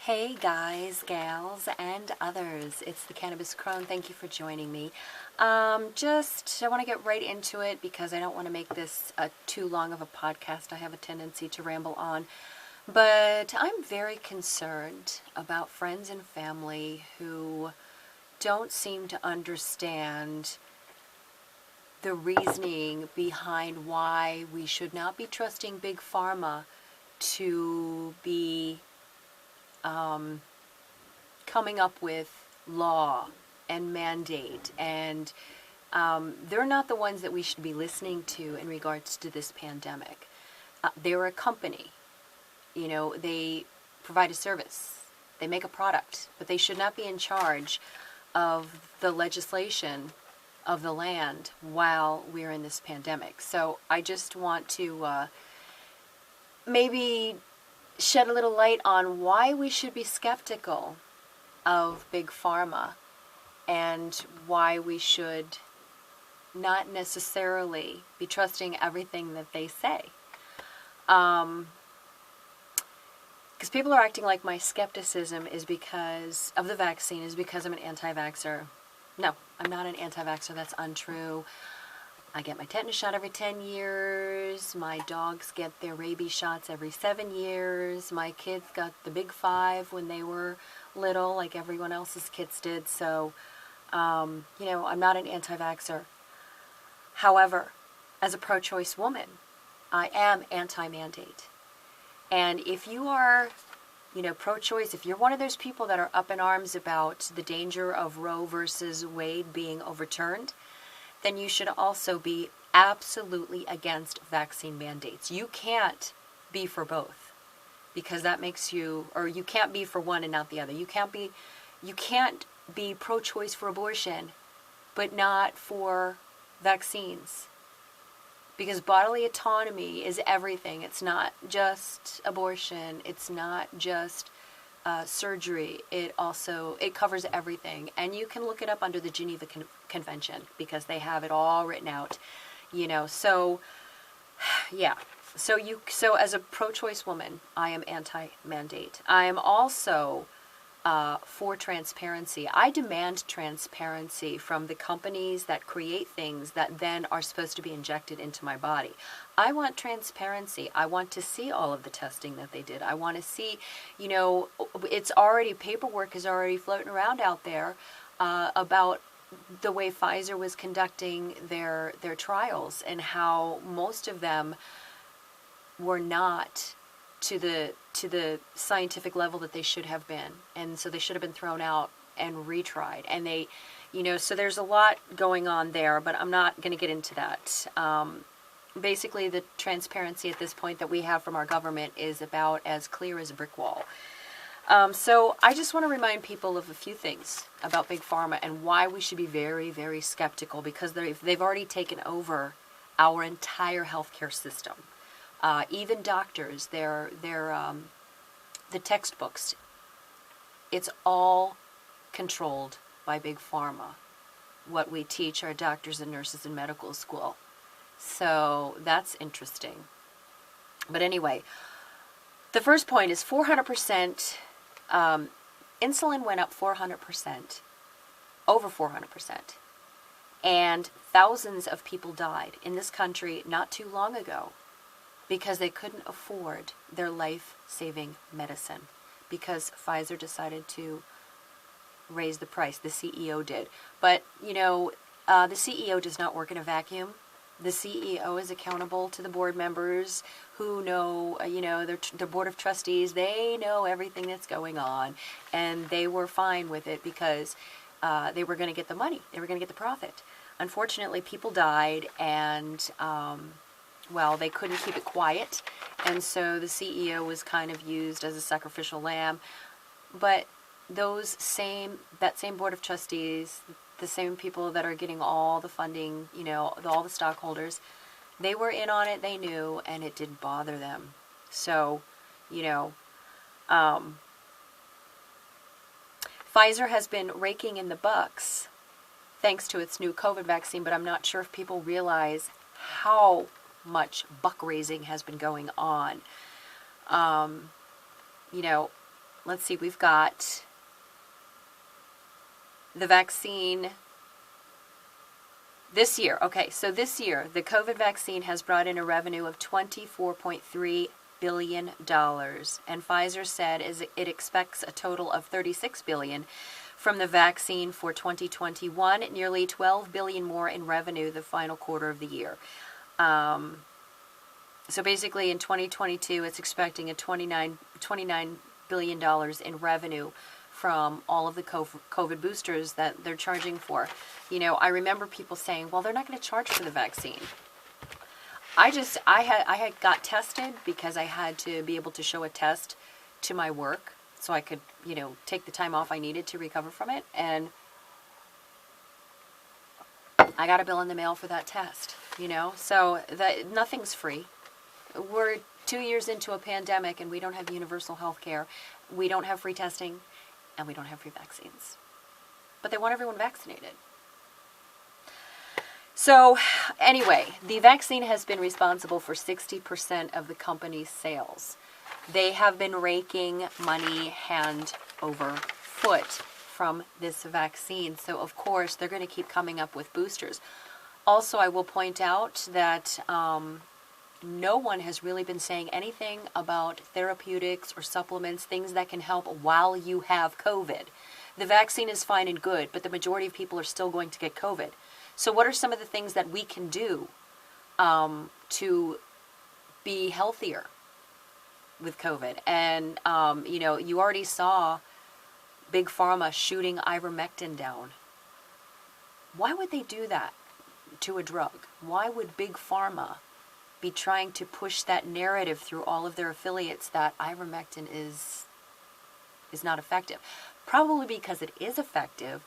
Hey guys, gals, and others. It's the Cannabis Crone. Thank you for joining me. I want to get right into it because I don't want to make this too long of a podcast. I have a tendency to ramble on. But I'm very concerned about friends and family who don't seem to understand the reasoning behind why we should not be trusting Big Pharma to be coming up with law and mandate, and they're not the ones that we should be listening to in regards to this pandemic. They're a company, they provide a service, they make a product, but they should not be in charge of the legislation of the land while we're in this pandemic. So I just want to maybe shed a little light on why we should be skeptical of Big Pharma and why we should not necessarily be trusting everything that they say. Because people are acting like my skepticism is because of the vaccine, is because I'm an anti-vaxxer. No, I'm not an anti-vaxxer. That's untrue. I get my tetanus shot every 10 years. My dogs get their rabies shots every 7 years. My kids got the big 5 when they were little, like everyone else's kids did. So, I'm not an anti-vaxxer. However, as a pro-choice woman, I am anti-mandate. And if you are, pro-choice, if you're one of those people that are up in arms about the danger of Roe versus Wade being overturned, then you should also be absolutely against vaccine mandates. You can't be for both, because that makes you, or you can't be for one and not the other. You can't be pro-choice for abortion, but not for vaccines. Because bodily autonomy is everything. It's not just abortion. It's not just surgery. It covers everything. And you can look it up under the Geneva Convention because they have it all written out. So yeah. So as a pro-choice woman, I am anti-mandate. I am also for transparency. I demand transparency from the companies that create things that then are supposed to be injected into my body. I want transparency. I want to see all of the testing that they did. I want to see, paperwork is already floating around out there about the way Pfizer was conducting their trials and how most of them were not to the scientific level that they should have been, and so they should have been thrown out and retried. And they, so there's a lot going on there, but I'm not going to get into that. Basically, the transparency at this point that we have from our government is about as clear as a brick wall. So I just want to remind people of a few things about Big Pharma and why we should be very, very skeptical, because they've already taken over our entire healthcare system. Even doctors, the textbooks, it's all controlled by Big Pharma, what we teach our doctors and nurses in medical school. So that's interesting. But anyway, the first point is 400%, insulin went up 400%, over 400%. And thousands of people died in this country not too long ago, because they couldn't afford their life-saving medicine, because Pfizer decided to raise the price. The CEO did. But, the CEO does not work in a vacuum. The CEO is accountable to the board members who know, their board of trustees. They know everything that's going on, and they were fine with it because they were going to get the money. They were going to get the profit. Unfortunately, people died, and they couldn't keep it quiet, and so the CEO was kind of used as a sacrificial lamb. But that same board of trustees, the same people that are getting all the funding, all the stockholders, they were in on it, they knew, and it didn't bother them. So, Pfizer has been raking in the bucks thanks to its new COVID vaccine, but I'm not sure if people realize how much buck raising has been going on. let's see, we've got the vaccine this year. Okay, so this year, the COVID vaccine has brought in a revenue of $24.3 billion. And Pfizer said it expects a total of $36 billion from the vaccine for 2021, nearly $12 billion more in revenue the final quarter of the year. So basically in 2022, it's expecting a $29 billion in revenue from all of the COVID boosters that they're charging for. You know, I remember people saying, well, they're not going to charge for the vaccine. I had got tested because I had to be able to show a test to my work so I could, you know, take the time off I needed to recover from it. And I got a bill in the mail for that test, you know, so that nothing's free. We're 2 years into a pandemic and we don't have universal health care. We don't have free testing and we don't have free vaccines. But they want everyone vaccinated. So anyway, the vaccine has been responsible for 60% of the company's sales. They have been raking money hand over foot from this vaccine. So of course, they're going to keep coming up with boosters. Also, I will point out that no one has really been saying anything about therapeutics or supplements, things that can help while you have COVID. The vaccine is fine and good, but the majority of people are still going to get COVID. So what are some of the things that we can do to be healthier with COVID? And, you know, you already saw Big Pharma shooting ivermectin down. Why would they do that to a drug? Why would Big Pharma be trying to push that narrative through all of their affiliates that ivermectin is not effective? Probably because it is effective,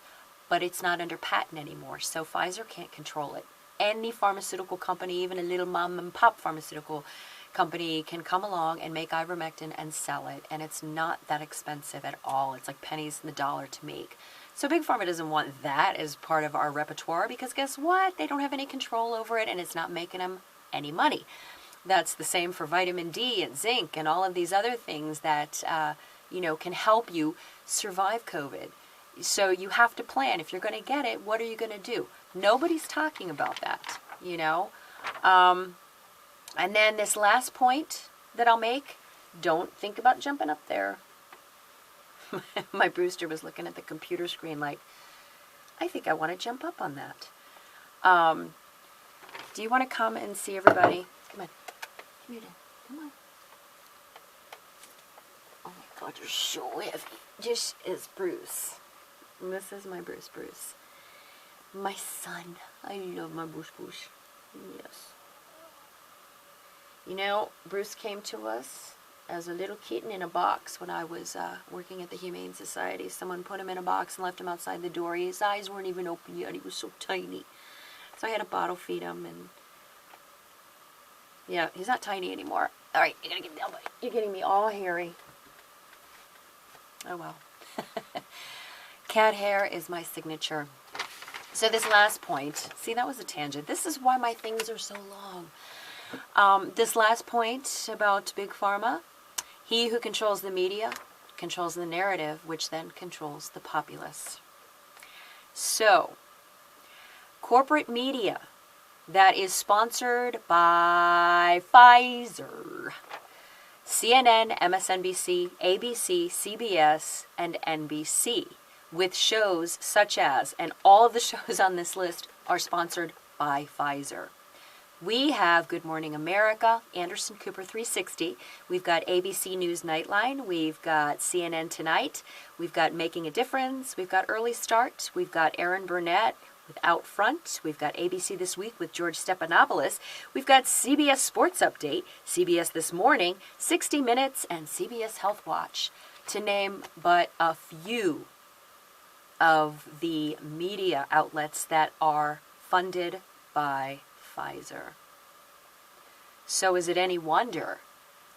but it's not under patent anymore, so Pfizer can't control it. Any pharmaceutical company, even a little mom and pop pharmaceutical company, can come along and make ivermectin and sell it, and it's not that expensive at all. It's like pennies in the dollar to make. So Big Pharma doesn't want that as part of our repertoire because guess what? They don't have any control over it, and it's not making them any money. That's the same for vitamin D and zinc and all of these other things that you know, can help you survive COVID. So you have to plan. If you're going to get it, what are you going to do? Nobody's talking about that, you know. And then this last point that I'll make, don't think about jumping up there. My Brewster was looking at the computer screen like, I think I want to jump up on that. Do you want to come and see everybody? Come on. Come here, come on. Oh my God, you're so heavy. This is Bruce. This is my Bruce. My son. I love my Bruce. Yes. You know, Bruce came to us as a little kitten in a box when I was working at the Humane Society. Someone put him in a box and left him outside the door. His eyes weren't even open yet. He was so tiny. So I had to bottle feed him. And yeah, he's not tiny anymore. All right, you gotta get down. You're getting me all hairy. Oh well. Cat hair is my signature. So this last point, see, that was a tangent. This is why my things are so long. This last point about Big Pharma, he who controls the media controls the narrative, which then controls the populace. So, corporate media that is sponsored by Pfizer, CNN, MSNBC, ABC, CBS, and NBC, with shows such as, and all of the shows on this list are sponsored by Pfizer. We have Good Morning America, Anderson Cooper 360. We've got ABC News Nightline. We've got CNN Tonight. We've got Making a Difference. We've got Early Start. We've got Aaron Burnett with Out Front. We've got ABC This Week with George Stephanopoulos. We've got CBS Sports Update, CBS This Morning, 60 Minutes, and CBS Health Watch, to name but a few of the media outlets that are funded by Pfizer. So is it any wonder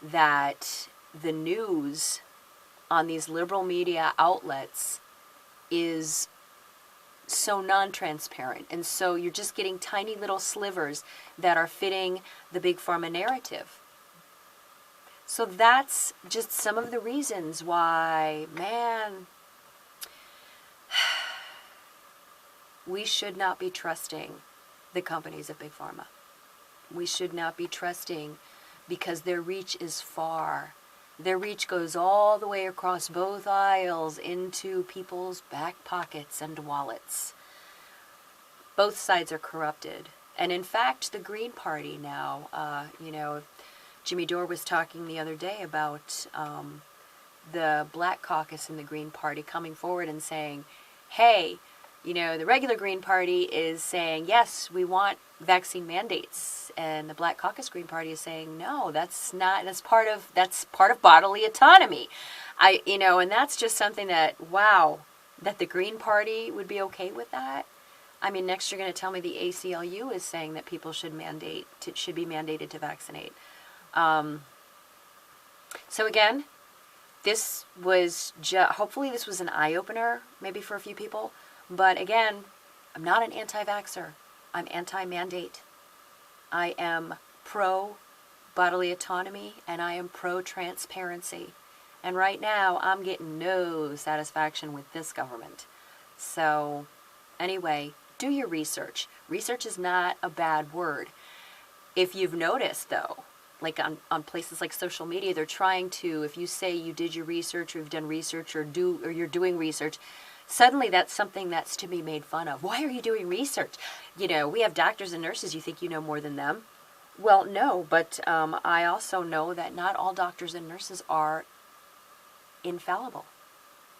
that the news on these liberal media outlets is so non-transparent, and so you're just getting tiny little slivers that are fitting the Big Pharma narrative? So that's just some of the reasons why, man, we should not be trusting the companies of Big Pharma. We should not be trusting because their reach is far. Their reach goes all the way across both aisles into people's back pockets and wallets. Both sides are corrupted. And in fact, the Green Party now, Jimmy Dore was talking the other day about the Black Caucus in the Green Party coming forward and saying, hey, the regular Green Party is saying, yes, we want vaccine mandates. And the Black Caucus Green Party is saying, no, that's part of bodily autonomy. And that's just something that, wow, that the Green Party would be okay with that. I mean, next you're going to tell me the ACLU is saying that people should be mandated to vaccinate. So again, this was hopefully this was an eye-opener, maybe for a few people. But again, I'm not an anti-vaxxer. I'm anti-mandate. I am pro-bodily autonomy, and I am pro-transparency. And right now, I'm getting no satisfaction with this government. So anyway, do your research. Research is not a bad word. If you've noticed, though, like on places like social media, they're trying to, if you say you did your research or you've done research or you're doing research, suddenly that's something that's to be made fun of. Why are you doing research? We have doctors and nurses. You think you know more than them? Well, no, but I also know that not all doctors and nurses are infallible.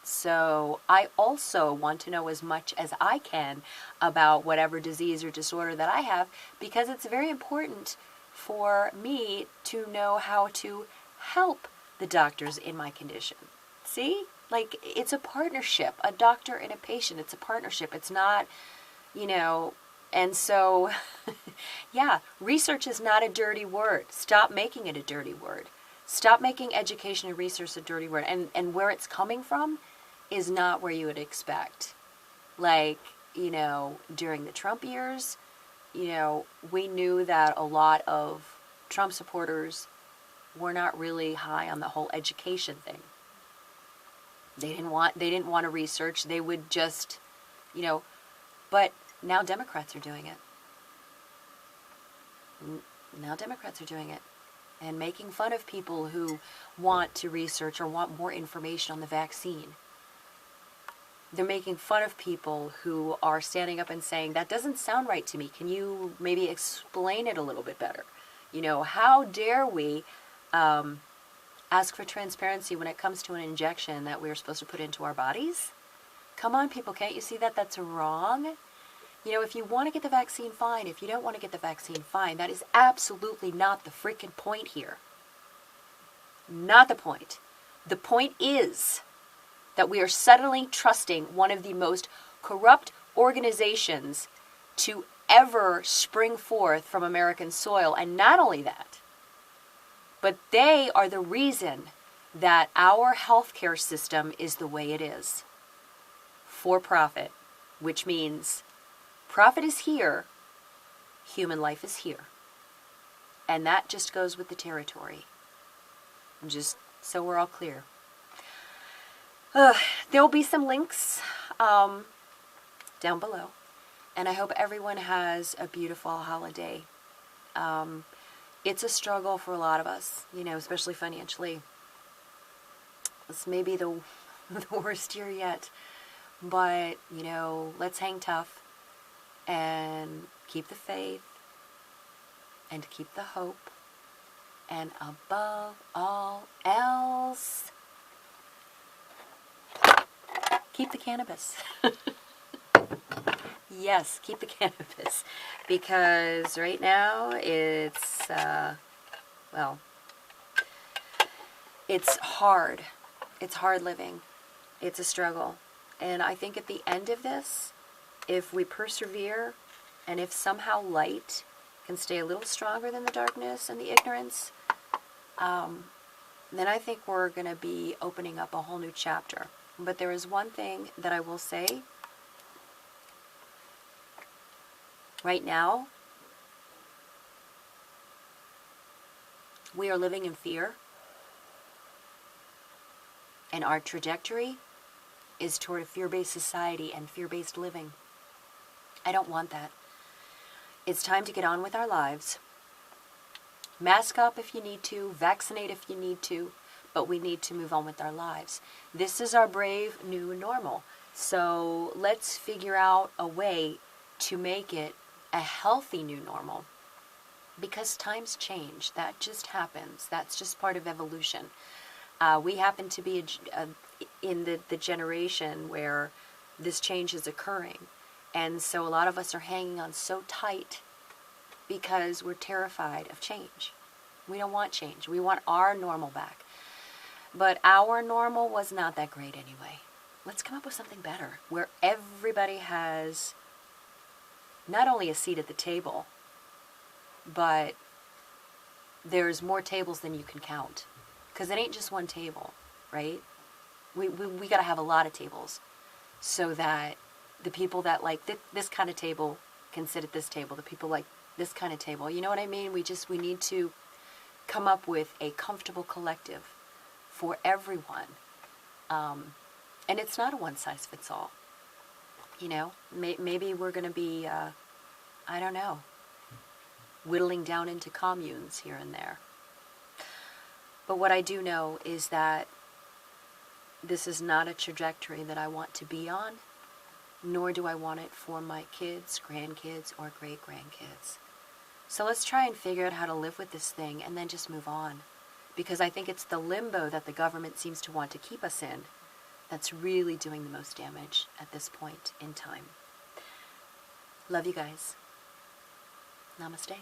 So I also want to know as much as I can about whatever disease or disorder that I have, because it's very important for me to know how to help the doctors in my condition. See? Like, it's a partnership, a doctor and a patient. It's a partnership. It's not, and so, yeah, research is not a dirty word. Stop making it a dirty word. Stop making education and research a dirty word. And where it's coming from is not where you would expect. Like, during the Trump years, we knew that a lot of Trump supporters were not really high on the whole education thing. They didn't want to research. They would just, but now Democrats are doing it. Now Democrats are doing it and making fun of people who want to research or want more information on the vaccine. They're making fun of people who are standing up and saying, that doesn't sound right to me. Can you maybe explain it a little bit better? How dare we ask for transparency when it comes to an injection that we're supposed to put into our bodies? Come on, people, can't you see that that's wrong? If you want to get the vaccine, fine. If you don't want to get the vaccine, fine. That is absolutely not the freaking point here. Not the point. The point is that we are suddenly trusting one of the most corrupt organizations to ever spring forth from American soil. And not only that, but they are the reason that our healthcare system is the way it is. For profit, which means profit is here, human life is here. And that just goes with the territory. Just so we're all clear. There will be some links down below. And I hope everyone has a beautiful holiday. It's a struggle for a lot of us, especially financially. This may be the worst year yet. But, let's hang tough and keep the faith and keep the hope. And above all else, keep the cannabis. Yes, keep the cannabis. Because right now it's, it's hard. It's hard living. It's a struggle. And I think at the end of this, if we persevere and if somehow light can stay a little stronger than the darkness and the ignorance, then I think we're going to be opening up a whole new chapter. But there is one thing that I will say. Right now, we are living in fear. And our trajectory is toward a fear-based society and fear-based living. I don't want that. It's time to get on with our lives. Mask up if you need to, vaccinate if you need to, but we need to move on with our lives. This is our brave new normal. So let's figure out a way to make it a healthy new normal. Because times change. That just happens. That's just part of evolution. We happen to be in the generation where this change is occurring. And so a lot of us are hanging on so tight because we're terrified of change. We don't want change. We want our normal back. But our normal was not that great anyway. Let's come up with something better where everybody has not only a seat at the table, but there's more tables than you can count. Because it ain't just one table, right? We got to have a lot of tables so that the people that like this kind of table can sit at this table. The people like this kind of table. You know what I mean? We need to come up with a comfortable collective for everyone. And it's not a one-size-fits-all. You know? Maybe we're going to be, I don't know, whittling down into communes here and there. But what I do know is that this is not a trajectory that I want to be on, nor do I want it for my kids, grandkids, or great-grandkids. So let's try and figure out how to live with this thing and then just move on. Because I think it's the limbo that the government seems to want to keep us in that's really doing the most damage at this point in time. Love you guys. Namaste.